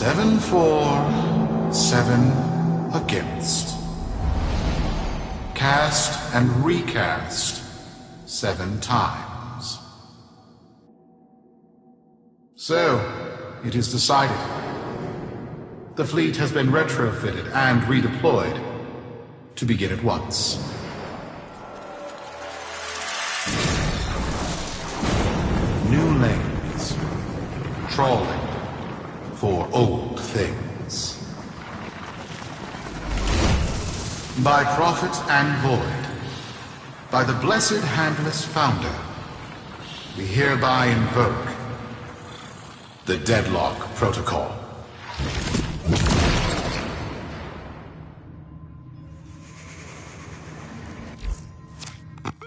7 for, 7 against. Cast and recast 7 times. So, it is decided. The fleet has been retrofitted and redeployed to begin at once. New lanes. Trawling for old things. By prophet and void, by the blessed handless founder, we hereby invoke the Deadlock Protocol.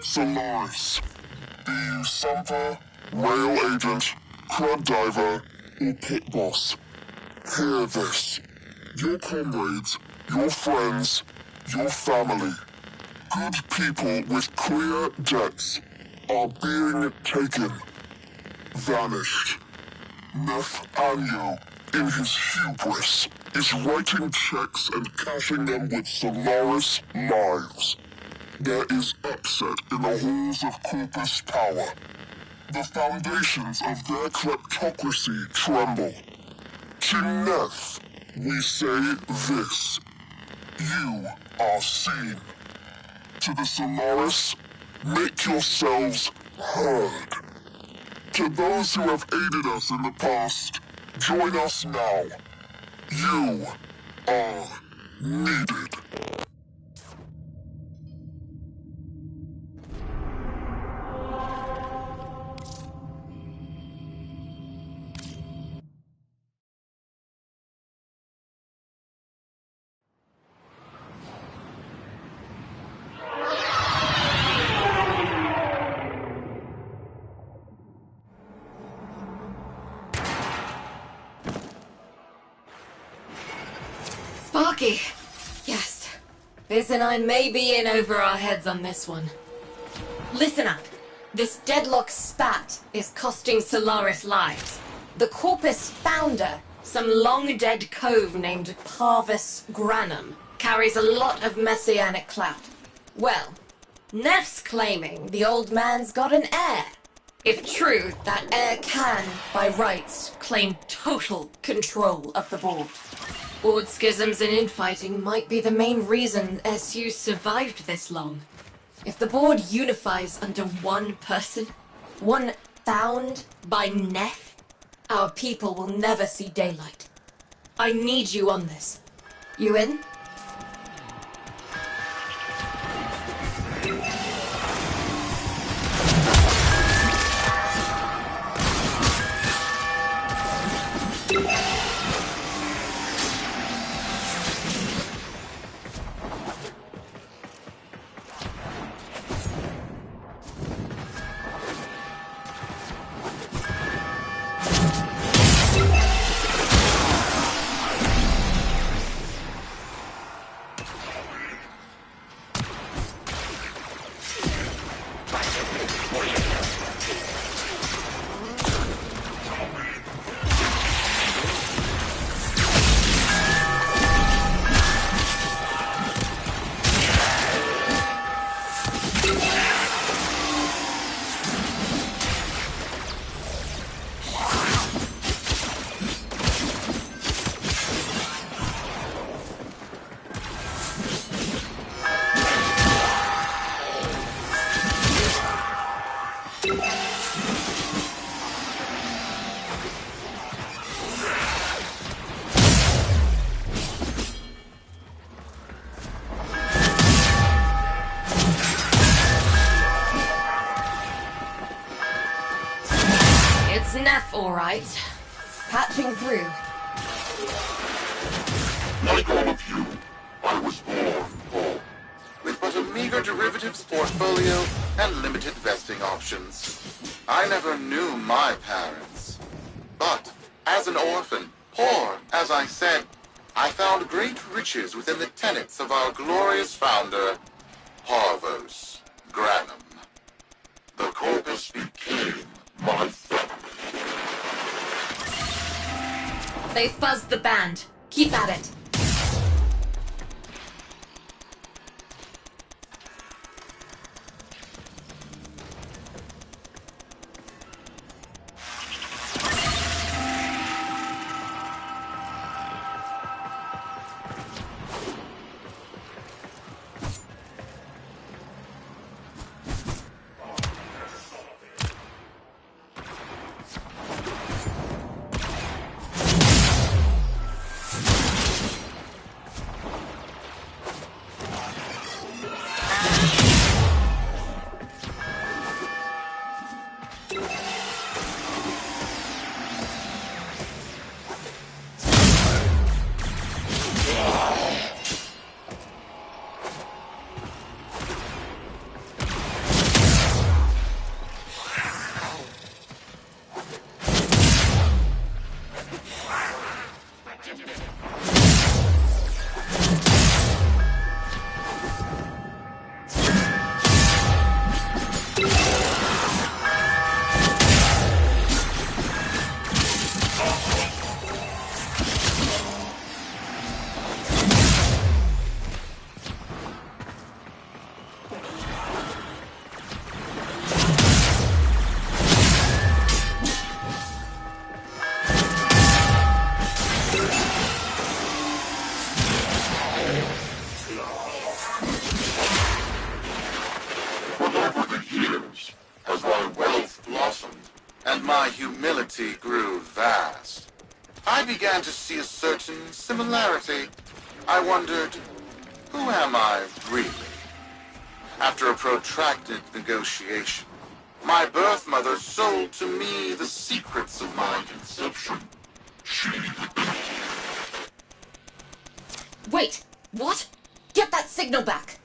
Solaris. Be you Sumper, Rail Agent, Crud Diver, or Pit Boss. Hear this. Your comrades, your friends, your family, good people with clear debts are being taken, vanished. Nathaniel, in his hubris, is writing checks and cashing them with Solaris lives. There is upset in the halls of Corpus Power. The foundations of their kleptocracy tremble. To Neth, we say this. You are seen. To the Solaris, make yourselves heard. To those who have aided us in the past, join us now. You are needed. Sparky. Yes. Biz and I may be in over our heads on this one. Listen up. This deadlock spat is costing Solaris lives. The Corpus founder, some long-dead cove named Parvis Granum, carries a lot of messianic clout. Well, Neff's claiming the old man's got an heir. If true, that heir can, by rights, claim total control of the board. Board schisms and infighting might be the main reason SU survived this long. If the board unifies under one person, one found by Neff, our people will never see daylight. I need you on this. You in? All right. Patching through. Like all of you, I was born poor. With but a meager derivatives portfolio and limited vesting options. I never knew my parents. But, as an orphan, poor, as I said, I found great riches within the tenets of our glorious founder, Parvis Granum. The Corpus became my family. They fuzzed the band. Keep at it. My humility grew vast. I began to see a certain similarity. I wondered, who am I really? After a protracted negotiation, my birth mother sold to me the secrets of my conception. Wait, what? Get that signal back!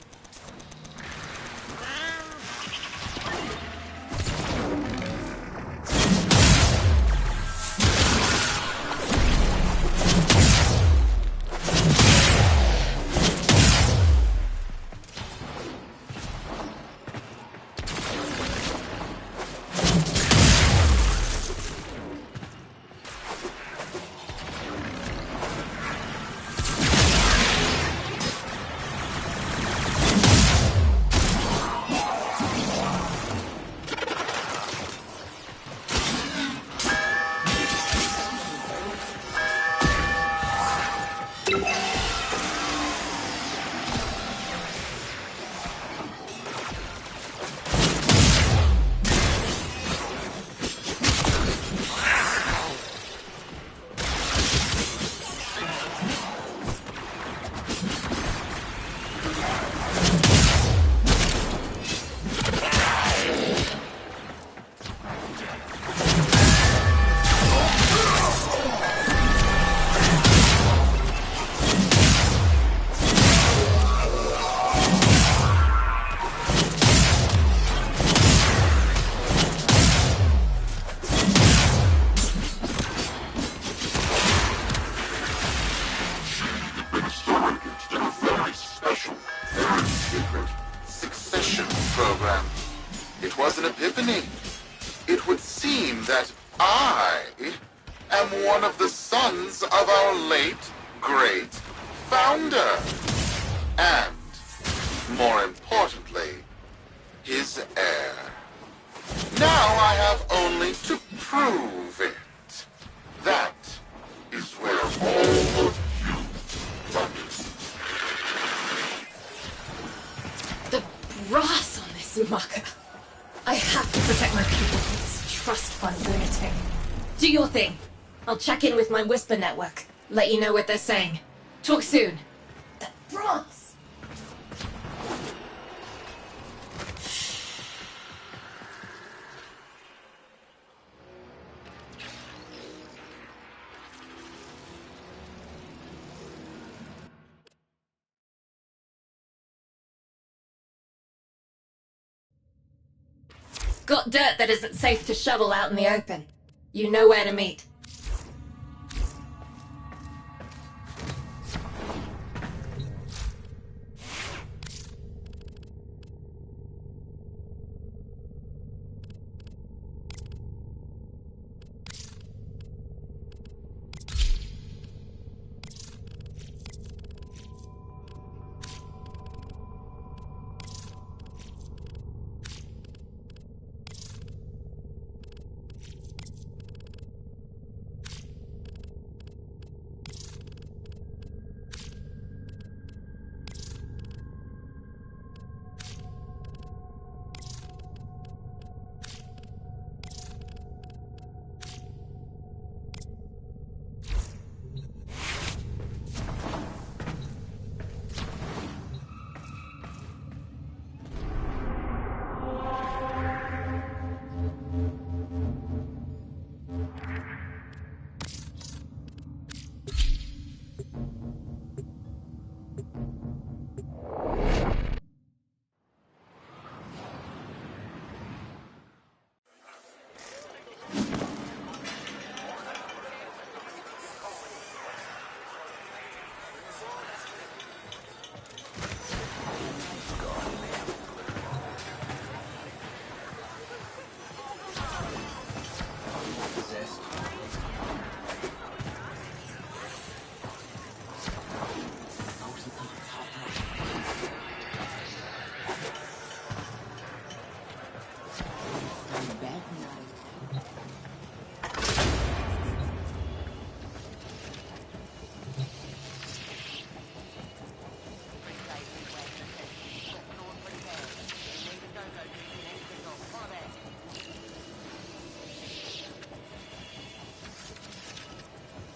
It was an epiphany. It would seem that I am one of the sons of our late, great founder. And, more importantly, his heir. Now I have only to prove it. That is where all of you lies. The brass on this mucker. I have to protect my people from this trust fund lunatic. Do your thing. I'll check in with my Whisper network. Let you know what they're saying. Talk soon. The brass! Got dirt that isn't safe to shovel out in the open. You know where to meet.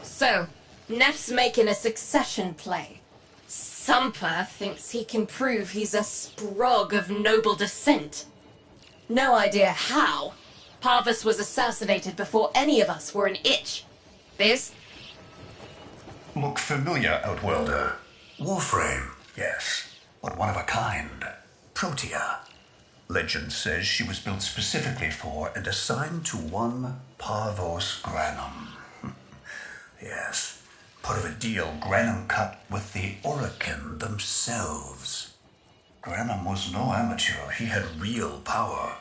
So, Neff's making a succession play. Sumper thinks he can prove he's a sprog of noble descent. No idea how. Parvus was assassinated before any of us were an itch. This? Look familiar, Outworlder. Warframe, yes, but one of a kind. Protea. Legend says she was built specifically for and assigned to one Parvos Granum. Yes, part of a deal Granum cut with the Orokin themselves. Granum was no amateur. He had real power.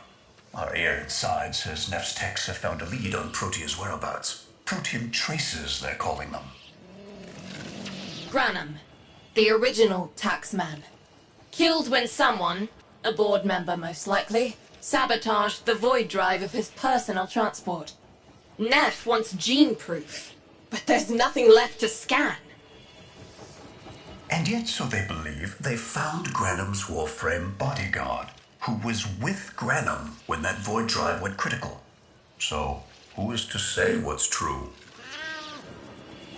Our air inside says Neff's techs have found a lead on Protea's whereabouts. Protean traces, they're calling them. Granum, the original taxman. Killed when someone, a board member most likely, sabotaged the void drive of his personal transport. Neff wants gene proof. But there's nothing left to scan. And yet, so they believe, they found Granum's Warframe bodyguard, who was with Granum when that void drive went critical. So, who is to say what's true?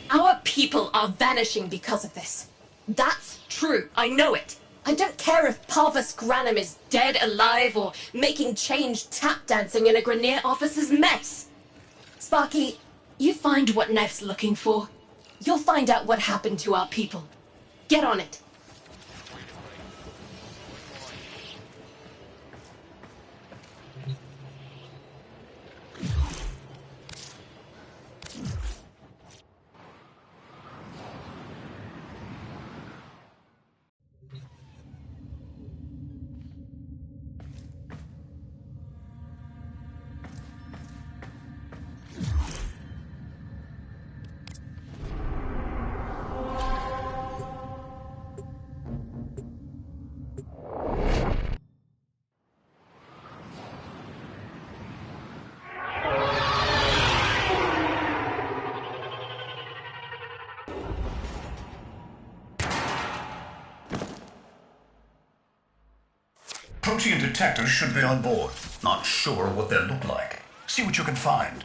Our people are vanishing because of this. That's true, I know it. I don't care if Parvus Granum is dead, alive, or making change tap dancing in a Grenier officer's mess. Sparky, you find what Neff's looking for. You'll find out what happened to our people. Get on it. Protean detectors should be on board. Not sure what they'll look like. See what you can find.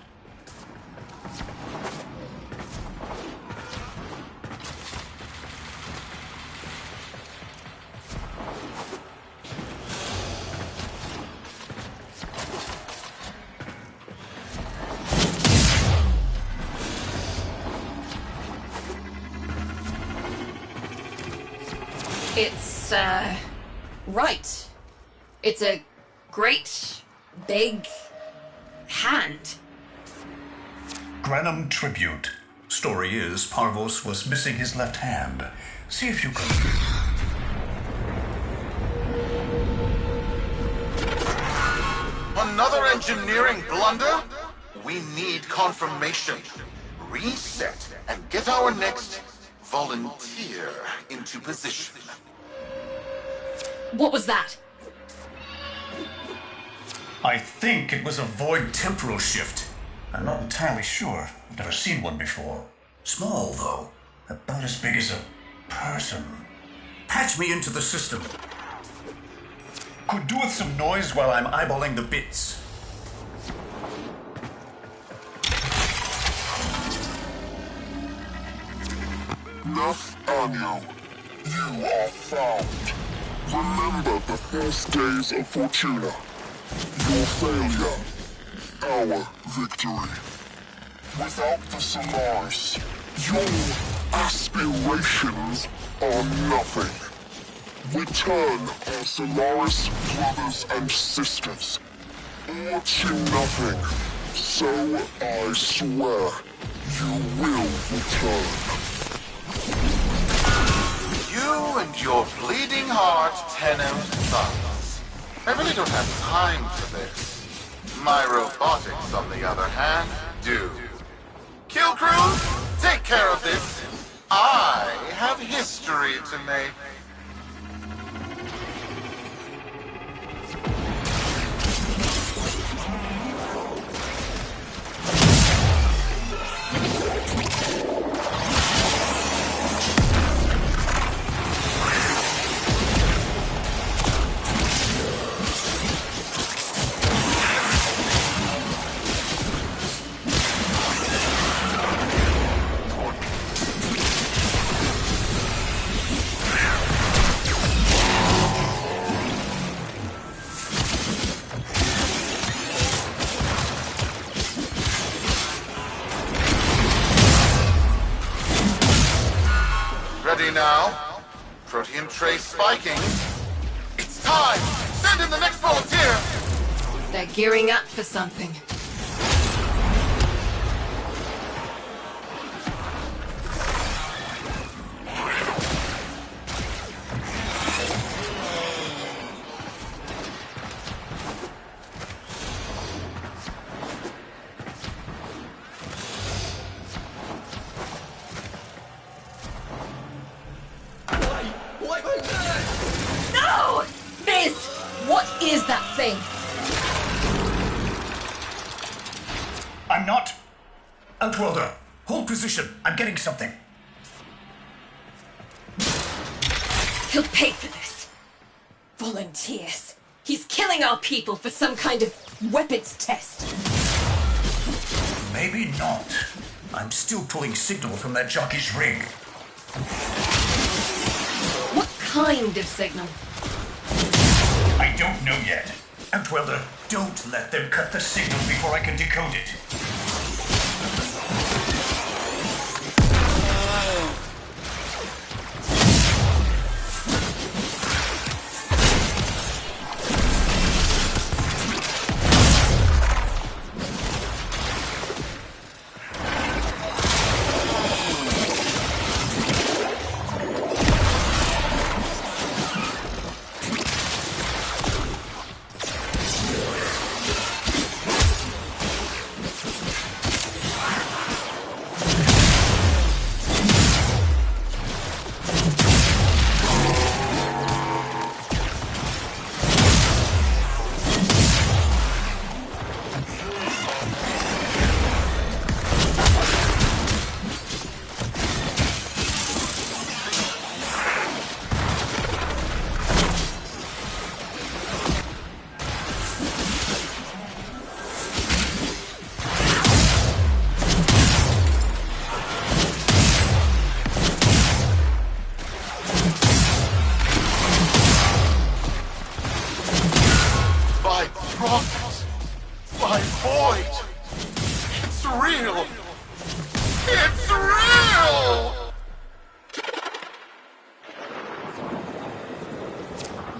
It's, right. It's a great, big hand. Granum tribute. Story is, Parvos was missing his left hand. See if you can... Another engineering blunder? We need confirmation. Reset and get our next volunteer into position. What was that? I think it was a void temporal shift. I'm not entirely sure. I've never seen one before. Small, though. About as big as a person. Patch me into the system. Could do with some noise while I'm eyeballing the bits. Neff Annual, you are found. Remember the first days of Fortuna. Your failure, our victory. Without the Solaris, your aspirations are nothing. Return our Solaris brothers and sisters, or to nothing. So I swear, you will return. You and your bleeding heart, Tenno Thugs. I really don't have time for this. My robotics, on the other hand, do. Kill crew, take care of this. I have history to make. ready now. Protean trace spiking. It's time! Send in the next volunteer! They're gearing up for something. No! Viz! What is that thing? I'm not. Outworlder, hold position. I'm getting something. He'll pay for this. Volunteers. He's killing our people for some kind of weapons test. Maybe not. I'm still pulling signal from that jockey's rig. What kind of signal? I don't know yet. Outworlder, don't let them cut the signal before I can decode it. My void! It's real! It's real!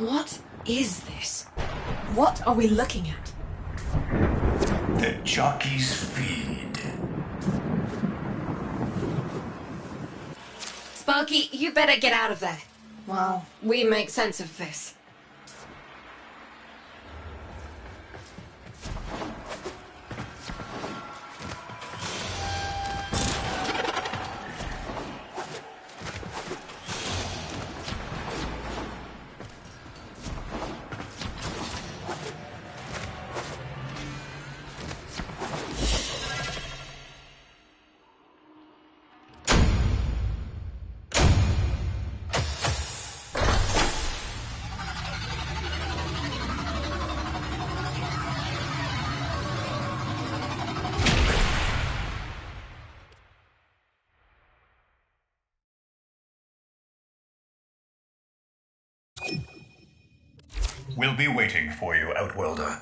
What is this? What are we looking at? The jockey's feed. Sparky, you better get out of there. Well, we make sense of this. We'll be waiting for you, Outworlder.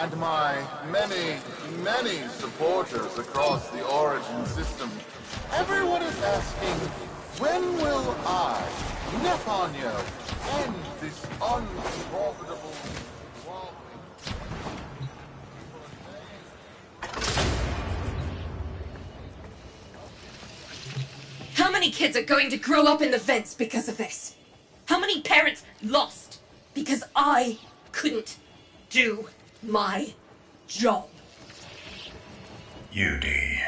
and my many, many supporters across the Origin system, everyone is asking, when will I, Neponyo, end this unprofitable walking? How many kids are going to grow up in the vents because of this? How many parents lost because I couldn't do my job? Yudi.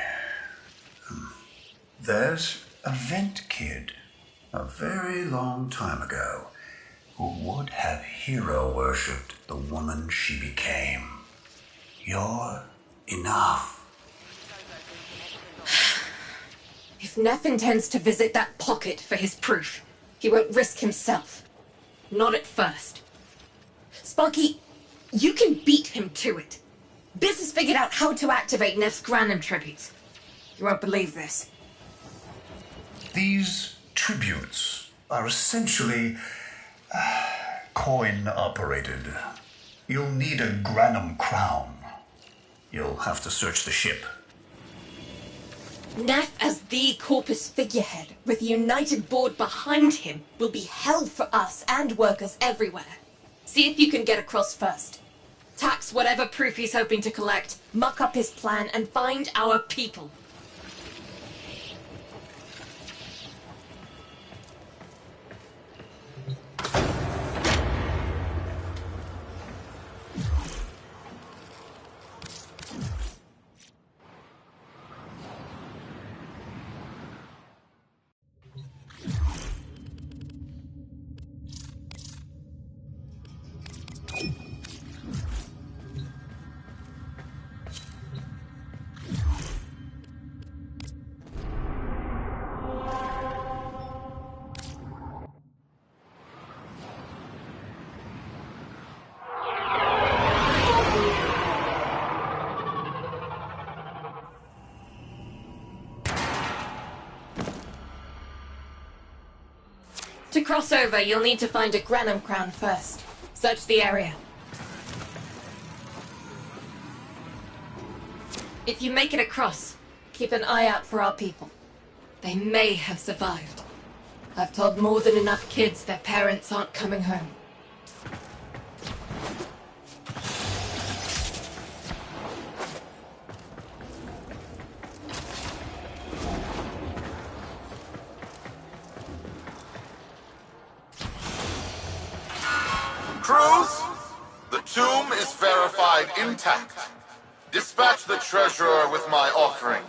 There's a vent kid a very long time ago who would have hero worshipped the woman she became. You're enough. If Neff intends to visit that pocket for his proof, he won't risk himself. Not at first. Sparky, you can beat him to it. Biz has figured out how to activate Neff's Granum tributes. You won't believe this. These tributes are essentially coin-operated. You'll need a Granum crown. You'll have to search the ship. Neff as the Corpus figurehead, with the united board behind him, will be hell for us and workers everywhere. See if you can get across first. Tax whatever proof he's hoping to collect, muck up his plan, and find our people. To cross over, you'll need to find a Granum crown first. Search the area. If you make it across, keep an eye out for our people. They may have survived. I've told more than enough kids their parents aren't coming home. Cruz, the tomb is verified intact. Dispatch the treasurer with my offering.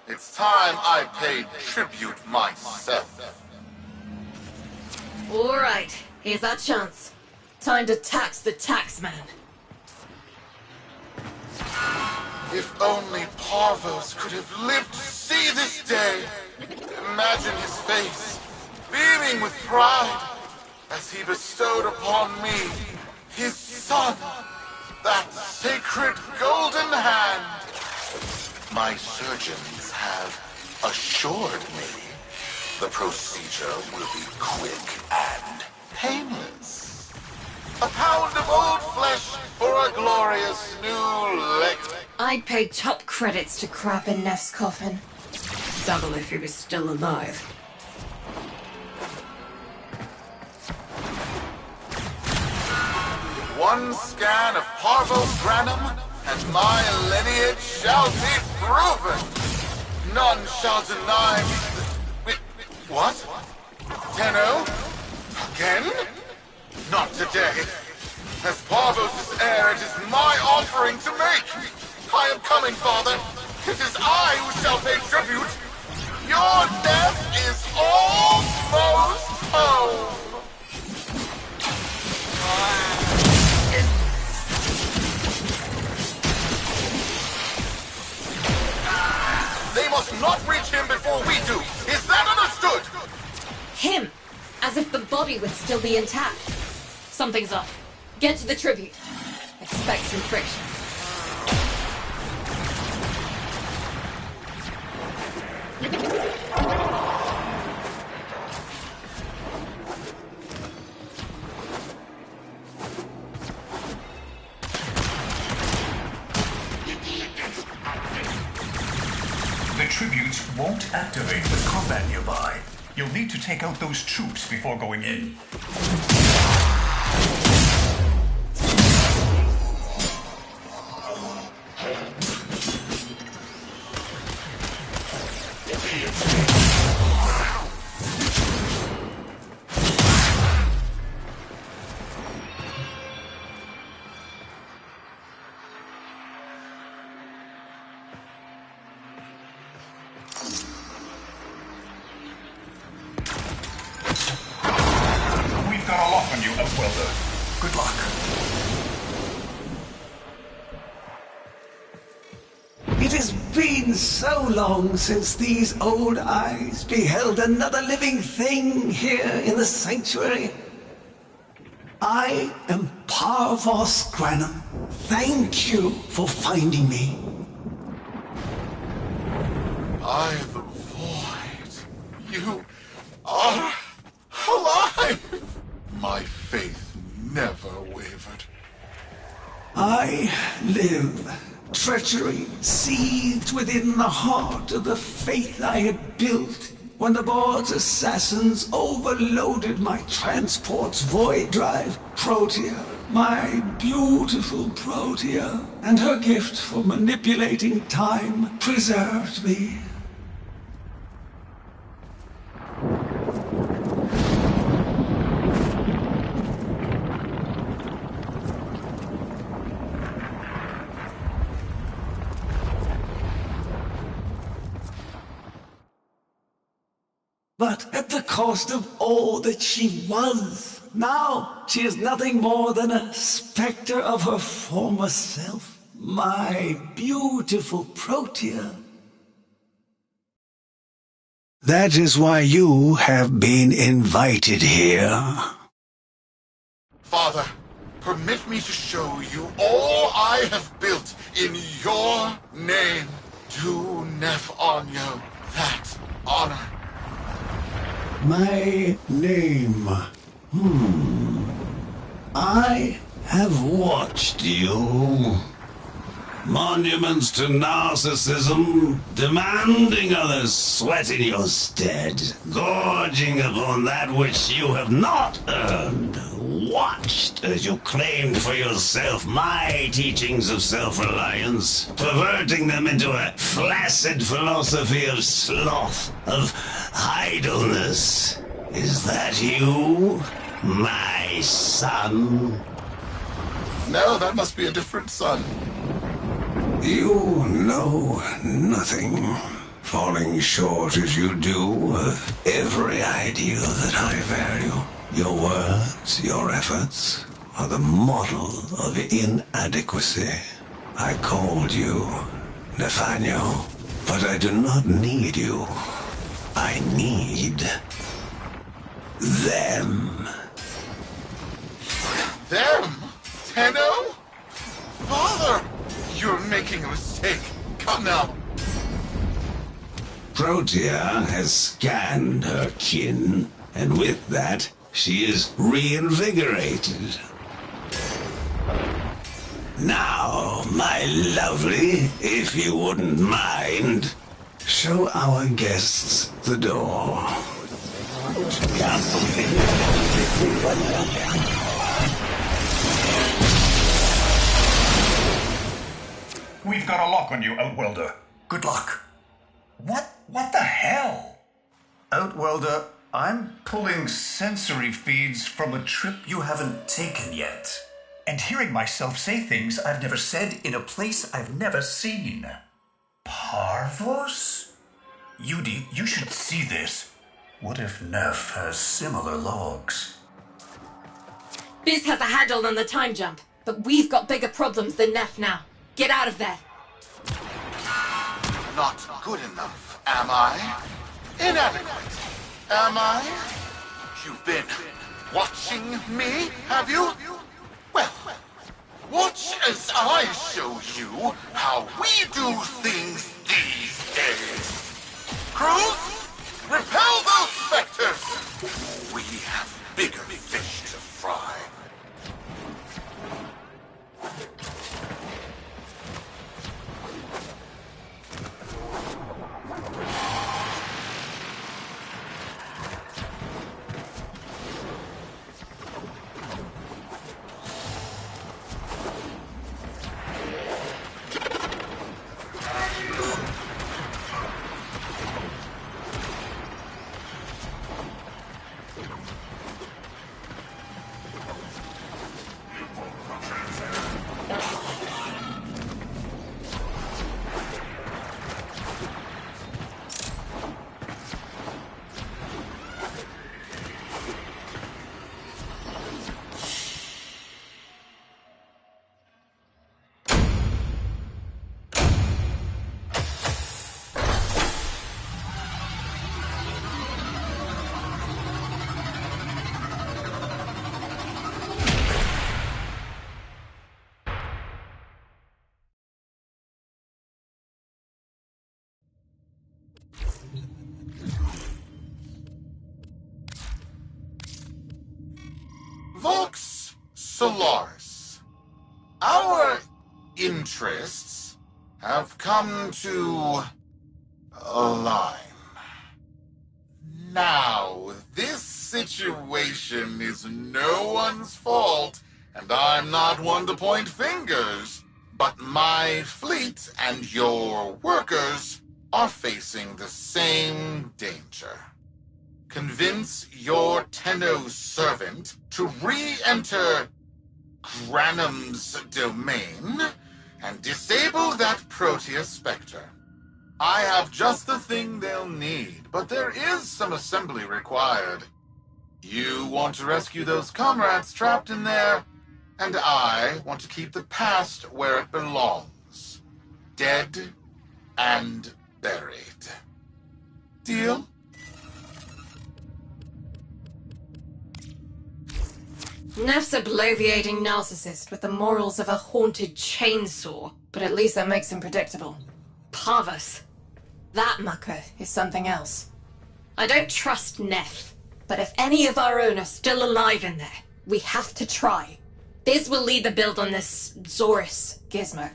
It's time I paid tribute myself. All right, here's our chance. Time to tax the taxman. If only Parvos could have lived to see this day. Imagine his face, beaming with pride, as he bestowed upon me, his son, that sacred golden hand. My surgeons have assured me the procedure will be quick and painless. A pound of old flesh for a glorious new leg. I'd pay top credits to crap in Neff's coffin. Double if he was still alive. One scan of Parvo's Granum, and my lineage shall be proven. None shall deny me. What? Tenno? Again? Not today. As Parvos' heir, it is my offering to make. I am coming, Father. It is I who shall pay tribute. Your death is almost home. They must not reach him before we do. Is that understood? Him! As if the body would still be intact. Something's up. Get to the tribute. Expect some friction. activate with combat nearby. You'll need to take out those troops before going in. We've got a lock on you, Outwelder. Good luck. It has been so long since these old eyes beheld another living thing here in the sanctuary. I am Parvos Granum. Thank you for finding me. I, the Void. You are alive! My faith never wavered. I live. Treachery seethed within the heart of the faith I had built when the board's assassins overloaded my transport's void drive. Protea, my beautiful Protea, and her gift for manipulating time preserved me. But at the cost of all that she was. Now she is nothing more than a specter of her former self. My beautiful Protea. That is why you have been invited here. Father, permit me to show you all I have built in your name. Do Nef Anyo that honor. My name. I have watched you. Monuments to narcissism, demanding others sweat in your stead, gorging upon that which you have not earned. Watched as you claimed for yourself my teachings of self-reliance, perverting them into a flaccid philosophy of sloth, of idleness. Is that you, my son? No, that must be a different son. You know nothing, falling short as you do of every ideal that I value. Your words, your efforts, are the model of inadequacy. I called you Nathaniel, but I do not need you. I need them. Them? Tenno? Father! You're making a mistake. Come now. Protea has scanned her kin, and with that, she is reinvigorated. Now, my lovely, if you wouldn't mind, show our guests the door. We've got a lock on you, Outwelder. Good luck. What the hell? Outwelder, I'm pulling sensory feeds from a trip you haven't taken yet. And hearing myself say things I've never said in a place I've never seen. Parvos? Yudi, you should see this. What if Neff has similar logs? Biz has a handle on the time jump, but we've got bigger problems than Neff now. Get out of there. Not good enough, am I? Inadequate, am I? You've been watching me, have you? Well, watch as I show you how we do things these days. Crews, repel those specters! We have bigger fish to fry. Vox Solaris. Our interests have come to align. Now, this situation is no one's fault, and I'm not one to point fingers, but my fleet and your workers are facing the same danger. Convince your Tenno servant to re-enter Granum's domain and disable that Proteus Spectre. I have just the thing they'll need, but there is some assembly required. You want to rescue those comrades trapped in there, and I want to keep the past where it belongs. Dead and buried. Deal? Neff's a bloviating narcissist with the morals of a haunted chainsaw, but at least that makes him predictable. Parvus. That mucker is something else. I don't trust Neff, but if any of our own are still alive in there, we have to try. Biz will lead the build on this Zorus gizmo.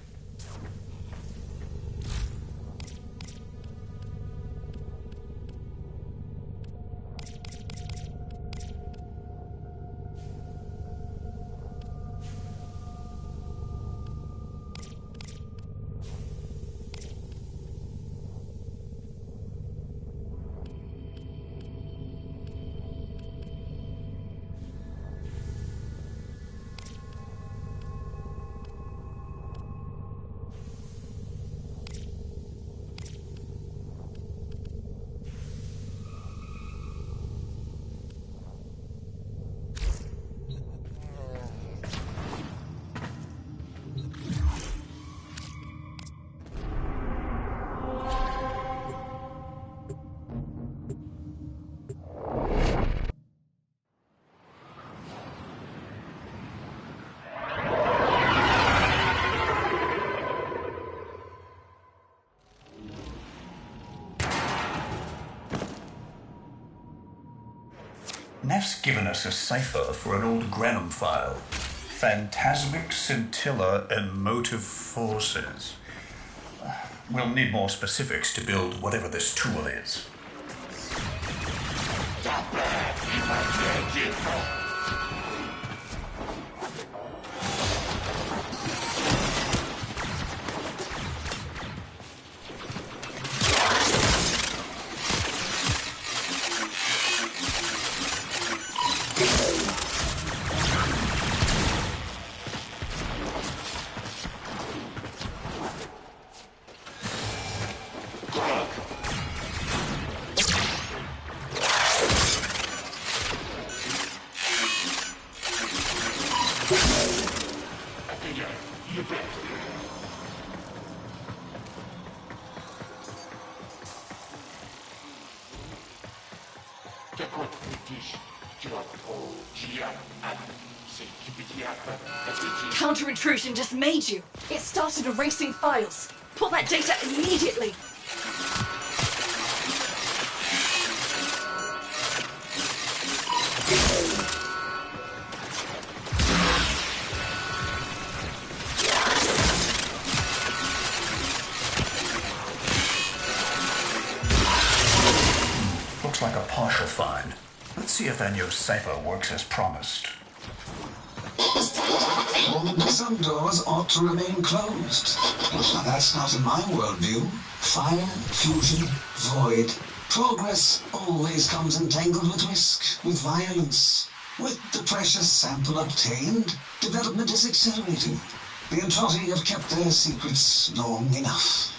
Neff's given us a cipher for an old Granum file. Phantasmic scintilla and motive forces. We'll need more specifics to build whatever this tool is. Counter-intrusion just made you. It started erasing files. Pull that data immediately. Looks like a partial find. Let's see if Anyo's cipher works as promised. Some doors ought to remain closed. Now, that's not in my worldview. Fire, fusion, void. Progress always comes entangled with risk, with violence. With the precious sample obtained, development is accelerating. The Entrotti have kept their secrets long enough.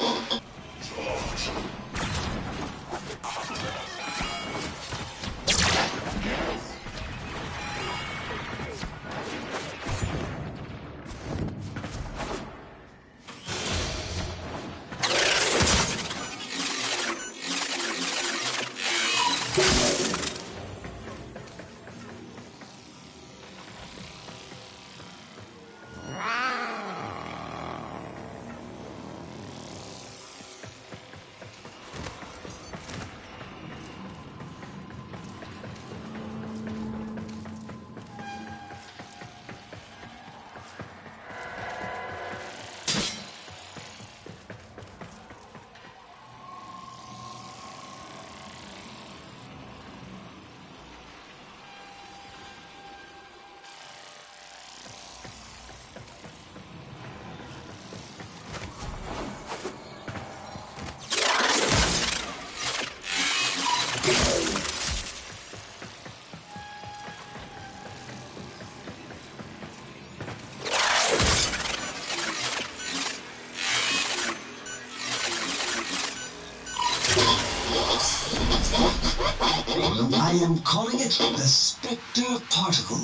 I am calling it the Spectre Particle.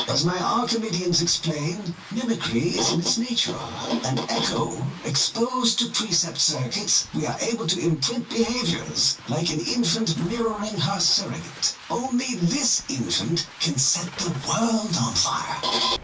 As my Archimedeans explain, mimicry is in its nature. An echo exposed to precept circuits, we are able to imprint behaviors like an infant mirroring her surrogate. Only this infant can set the world on fire.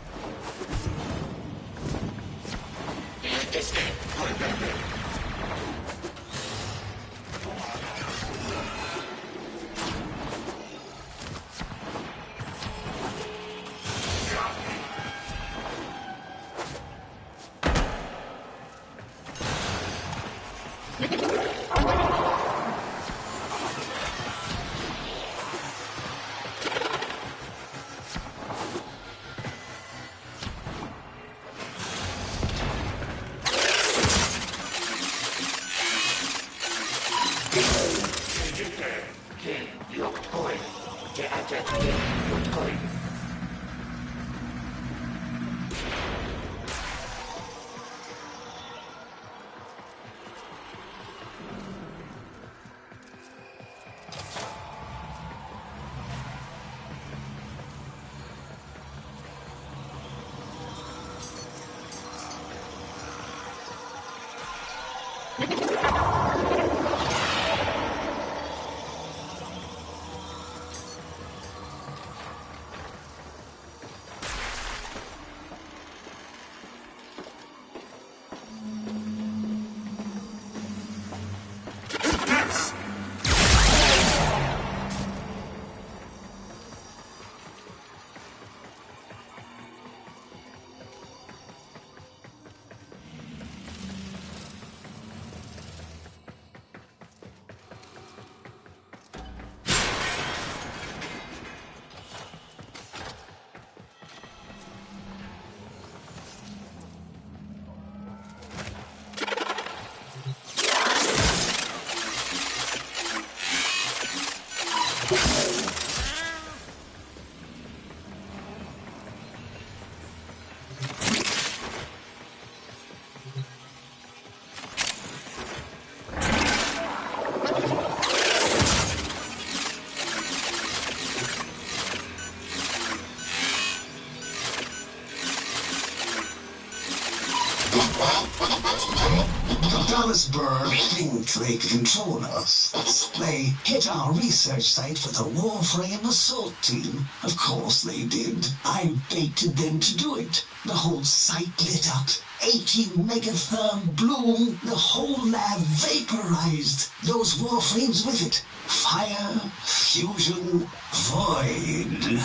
Dallasburg think they can control us. They hit our research site with a Warframe assault team. Of course they did. I baited them to do it. The whole site lit up. 80 megatherm bloom. The whole lab vaporized. Those Warframes with it. Fire, fusion, void.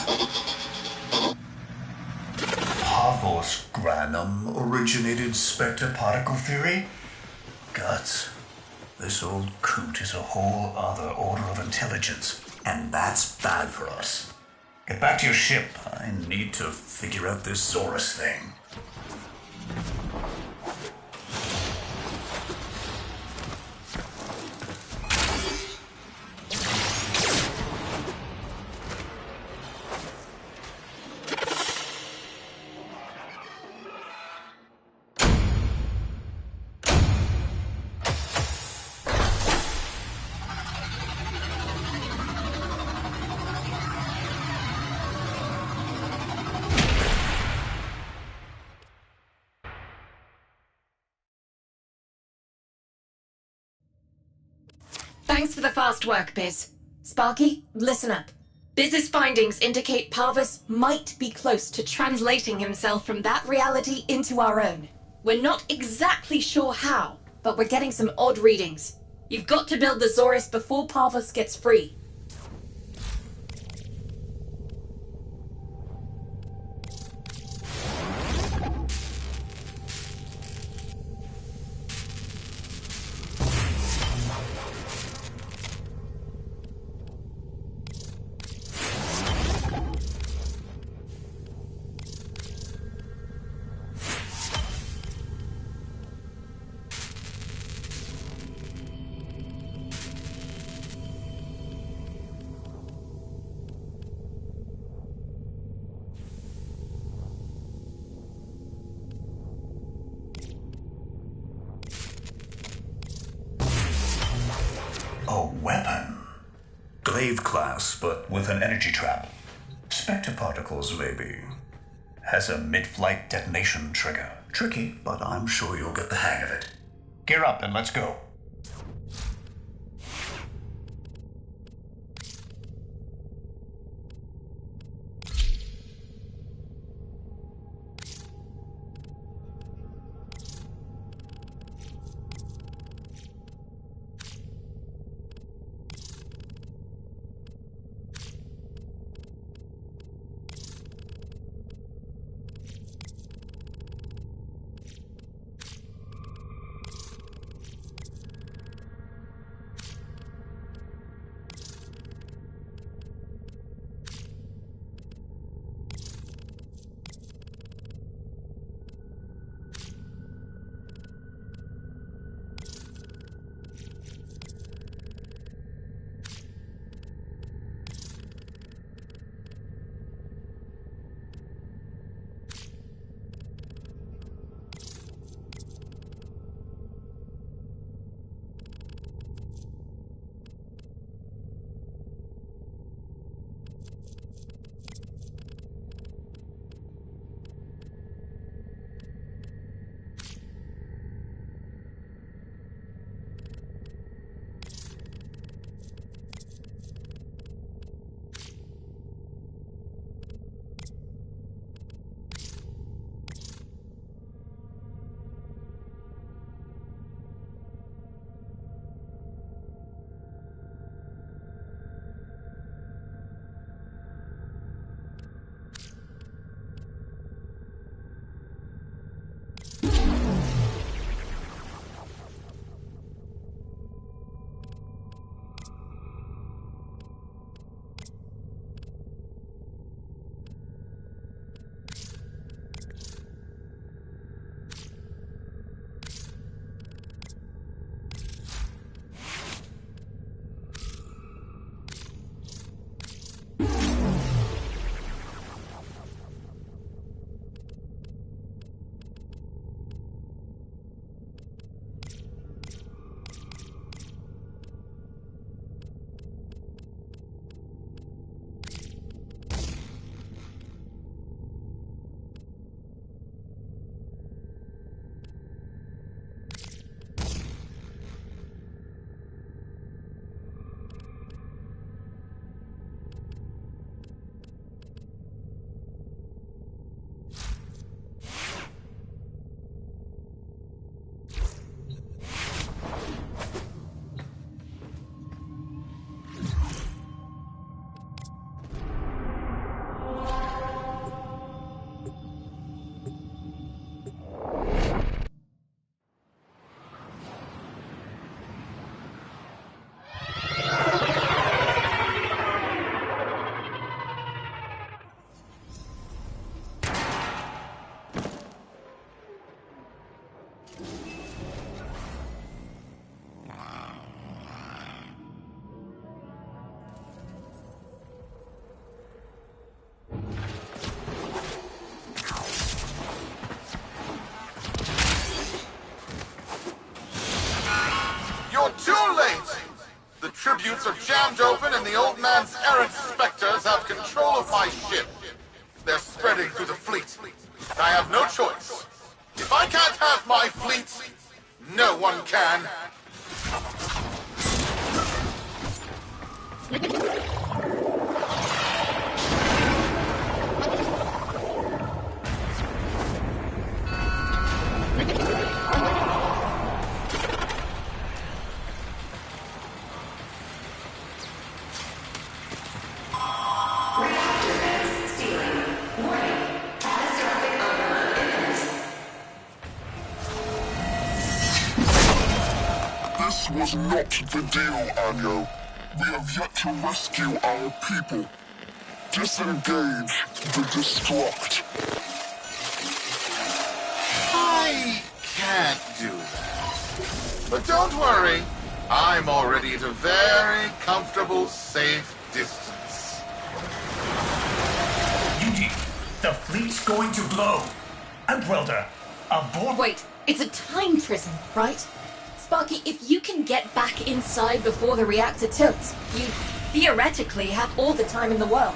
Parvos Granum originated Spectre particle theory? Guts. This old coot is a whole other order of intelligence, and that's bad for us. Get back to your ship. I need to figure out this Zorus thing. Thanks for the fast work, Biz. Sparky, listen up. Biz's findings indicate Parvus might be close to translating himself from that reality into our own. We're not exactly sure how, but we're getting some odd readings. You've got to build the Zorus before Parvus gets free. Wave class, but with an energy trap. Spectre particles, maybe. Has a mid-flight detonation trigger. Tricky, but I'm sure you'll get the hang of it. Gear up and let's go. Tributes are jammed open and the old man's errant specters have control of my ship. They're spreading through the fleet. I have no choice. If I can't have my fleet, no one can. This was not the deal, Anyo. We have yet to rescue our people. Disengage the destruct. I can't do that. But don't worry. I'm already at a very comfortable, safe distance. Yuji, the fleet's going to blow. Outwelder, aboard. Wait, it's a time prison, right? Sparky, if you can get back inside before the reactor tilts, you theoretically have all the time in the world.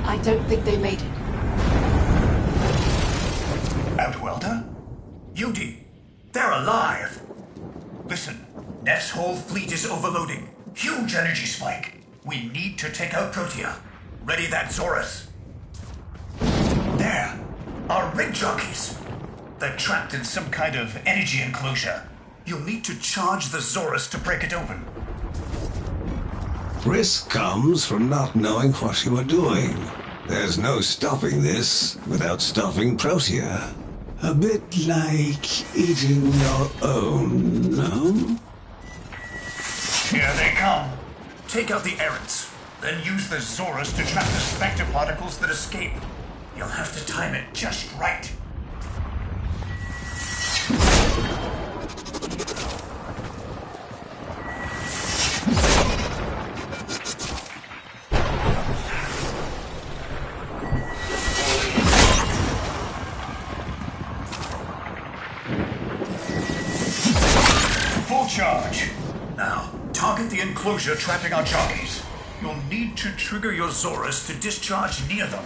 I don't think they made it. Outwelder? Yudi, they're alive! Listen, Neff's whole fleet is overloading. Huge energy spike. We need to take out Protea. Ready that Zorus. There, our rig jockeys. They're trapped in some kind of energy enclosure. You'll need to charge the Zorus to break it open. Risk comes from not knowing what you are doing. There's no stopping this without stopping Protea. A bit like eating your own, no? Here they come. Take out the errants, then use the Zorus to trap the Spectre particles that escape. You'll have to time it just right. Full charge. Now, target the enclosure trapping our jockeys. You'll need to trigger your Zorus to discharge near them.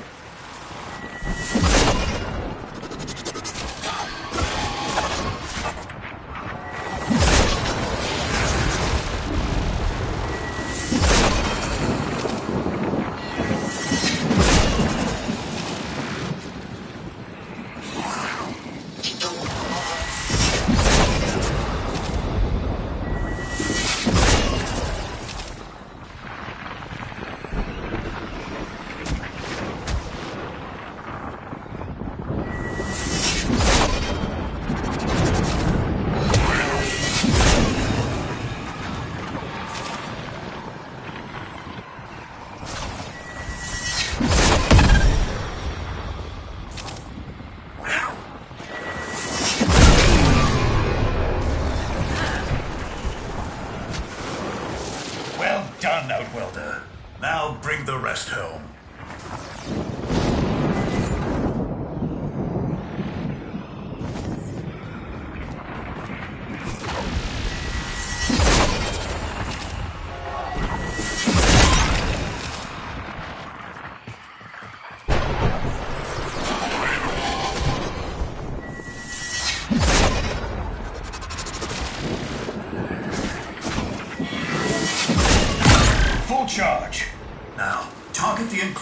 Well done, Outwelder. Now bring the rest home.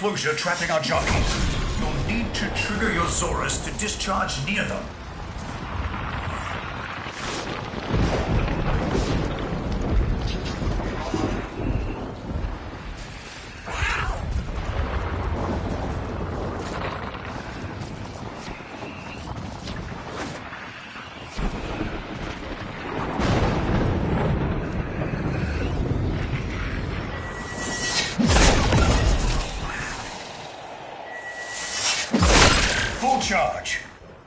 enclosure trapping our jockeys. You'll need to trigger your Zorus to discharge near them. Full charge.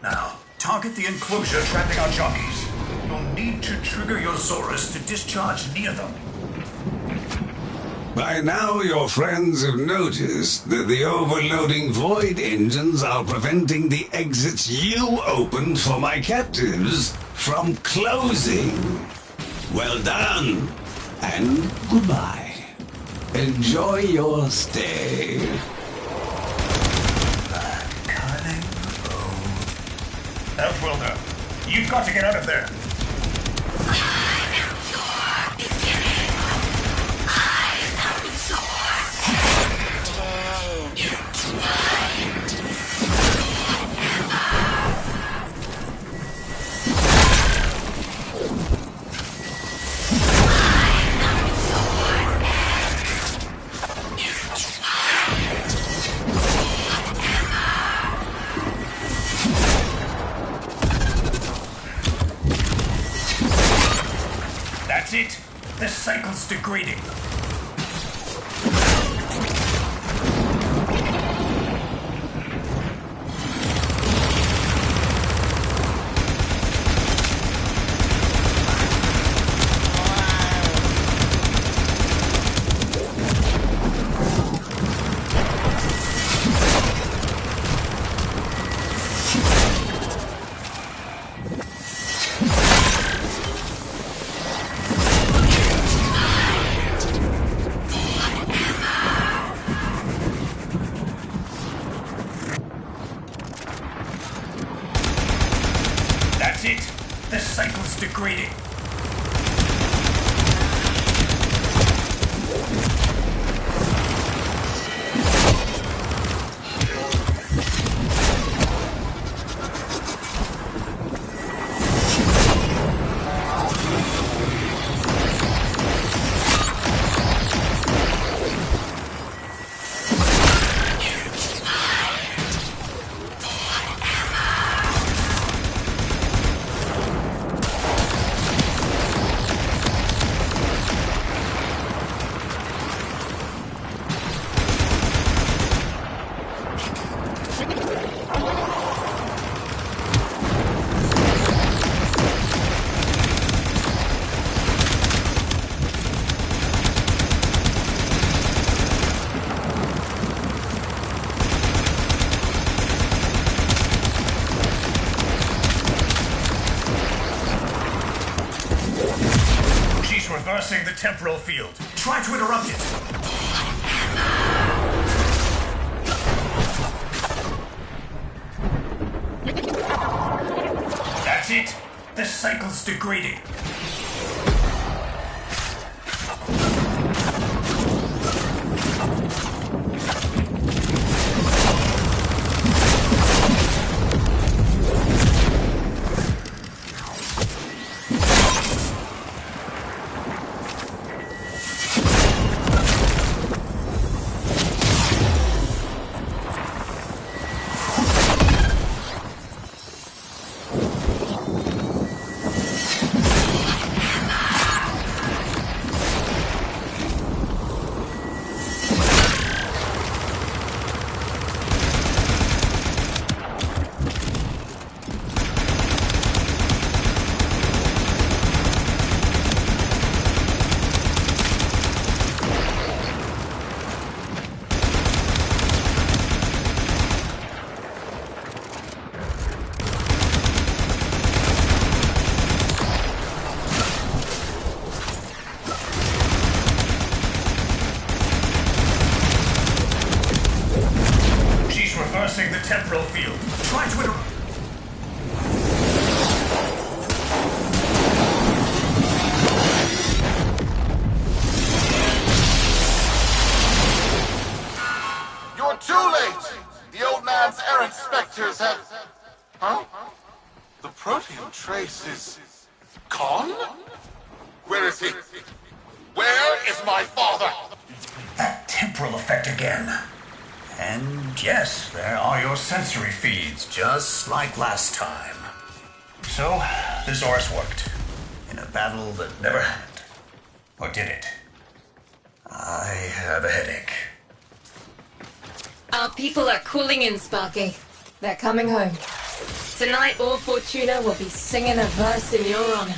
Now, target the enclosure trapping our jockeys. You'll need to trigger your Zorus to discharge near them. By now, your friends have noticed that the overloading void engines are preventing the exits you opened for my captives from closing. Well done, and goodbye. Enjoy your stay. Outwelder, you've got to get out of there. That's it. The cycle's degrading. That's it. The cycle's degrading. Reversing the temporal field. Try to interrupt it. That's it. The cycle's degrading. Reversing the temporal field. Try to interrupt. Your Huh? The proteum trace is gone? Where is he? Where is my father? That temporal effect again. And yes, there are your sensory feeds, just like last time. So, the Zorus worked. In a battle that never happened. Or did it? I have a headache. Our people are cooling in, Sparky. They're coming home. Tonight, all Fortuna will be singing a verse in your honor.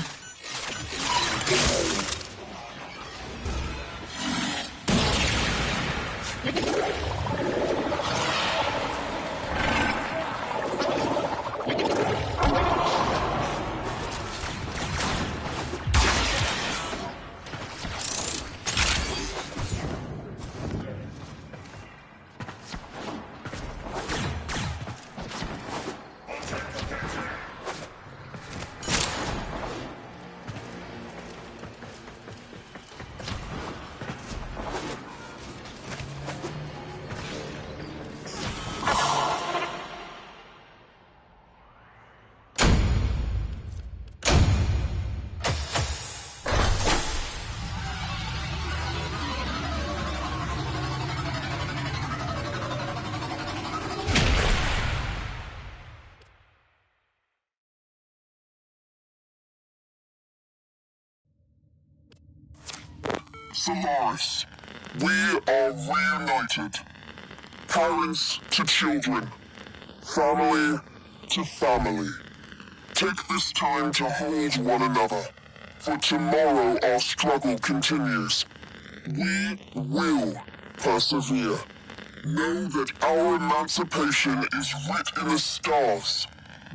Solaris, we are reunited. Parents to children. Family to family. Take this time to hold one another. For tomorrow our struggle continues. We will persevere. Know that our emancipation is writ in the stars.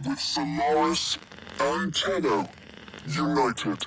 With Solaris and Tenno united.